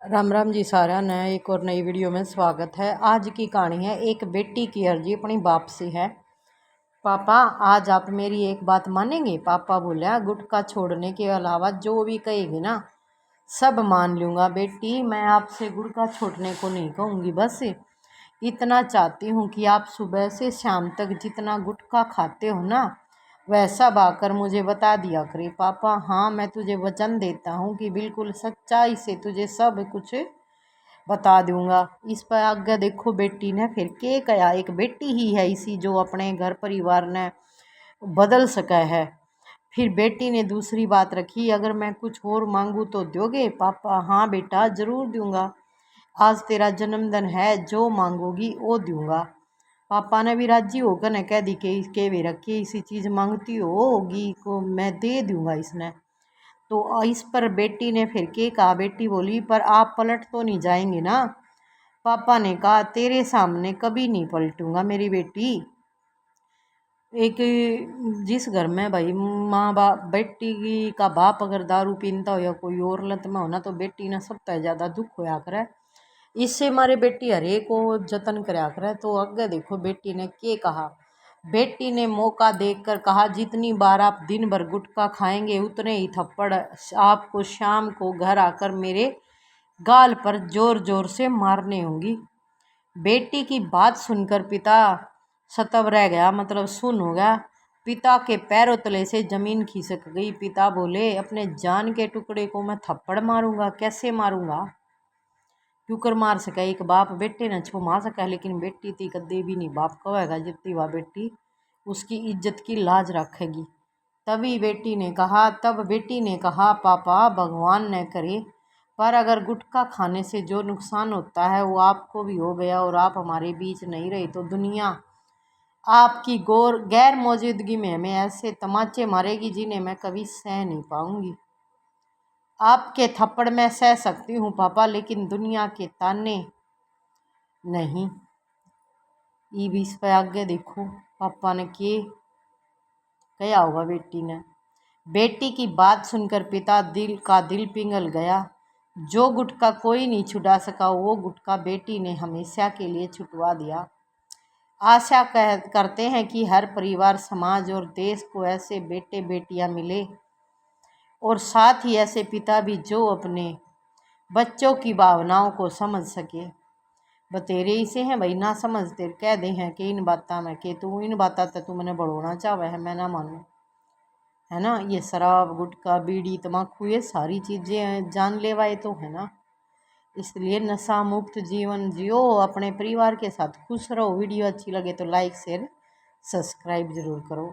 राम राम जी सारा ने एक और नई वीडियो में स्वागत है। आज की कहानी है एक बेटी की अर्जी अपनी बाप से है। पापा आज आप मेरी एक बात मानेंगे? पापा बोला गुटखा छोड़ने के अलावा जो भी कहेगी ना सब मान लूँगा। बेटी मैं आपसे गुटखा छोड़ने को नहीं कहूँगी, बस इतना चाहती हूँ कि आप सुबह से शाम तक जितना गुटखा खाते हो ना वैसा आकर मुझे बता दिया करे। पापा हाँ मैं तुझे वचन देता हूँ कि बिल्कुल सच्चाई से तुझे सब कुछ बता दूंगा। इस पर आगे देखो बेटी ने फिर के कहा, एक बेटी ही है इसी जो अपने घर परिवार ने बदल सका है। फिर बेटी ने दूसरी बात रखी, अगर मैं कुछ और मांगू तो दोगे? पापा हाँ बेटा ज़रूर दूंगा, आज तेरा जन्मदिन है, जो मांगोगी वो दूंगा। पापा ने भी राजी होकर ने कह दी कि इसके वे रखी इसी चीज़ मांगती होगी को मैं दे दूंगा इसने। तो इस पर बेटी ने फिर के कहा, बेटी बोली पर आप पलट तो नहीं जाएंगे ना? पापा ने कहा तेरे सामने कभी नहीं पलटूंगा मेरी बेटी। एक जिस घर में भाई माँ बाप बेटी का बाप अगर दारू पीता हो या कोई और लत में हो ना तो बेटी ने सबसे ज़्यादा दुख होया करे। इससे हमारे बेटी हरे को जतन कराया करे। तो आगे देखो बेटी ने क्या कहा। बेटी ने मौका देखकर कहा, जितनी बार आप दिन भर गुटखा खाएंगे उतने ही थप्पड़ आपको शाम को घर आकर मेरे गाल पर जोर जोर से मारने होंगी। बेटी की बात सुनकर पिता सतब रह गया, मतलब सुन हो गया। पिता के पैरों तले से जमीन खिसक गई। पिता बोले, अपने जान के टुकड़े को मैं थप्पड़ मारूंगा? कैसे मारूंगा? क्योंकर मार सका एक बाप बेटे ने छुमा सका, लेकिन बेटी थी कदे भी नहीं बाप कहेगा जितनी वह बेटी उसकी इज्जत की लाज रखेगी। तब बेटी ने कहा पापा भगवान न करे, पर अगर गुटखा खाने से जो नुकसान होता है वो आपको भी हो गया और आप हमारे बीच नहीं रहे तो दुनिया आपकी गैर मौजूदगी में हमें ऐसे तमाचे मारेगी जिन्हें मैं कभी सह नहीं पाऊंगी। आपके थप्पड़ मैं सह सकती हूँ पापा, लेकिन दुनिया के ताने नहीं। ये भी इस पर आगे देखो पापा ने किए क्या होगा बेटी ने। बेटी की बात सुनकर पिता दिल पिघल गया। जो गुटखा कोई नहीं छुड़ा सका वो गुटखा बेटी ने हमेशा के लिए छुटवा दिया। आशा करते हैं कि हर परिवार, समाज और देश को ऐसे बेटे बेटियां मिले और साथ ही ऐसे पिता भी जो अपने बच्चों की भावनाओं को समझ सके। बतेरे इसे हैं भाई ना समझते कह दे हैं कि इन बातों में कि तू इन बातों तक तू मैंने बढ़ोना चाहे है, मैं ना मानूँ, है ना। ये शराब गुटखा बीड़ी तम्बाकू ये सारी चीज़ें जानलेवा ये तो है ना। इसलिए नशा मुक्त जीवन जियो, अपने परिवार के साथ खुश रहो। वीडियो अच्छी लगे तो लाइक शेयर सब्सक्राइब जरूर करो।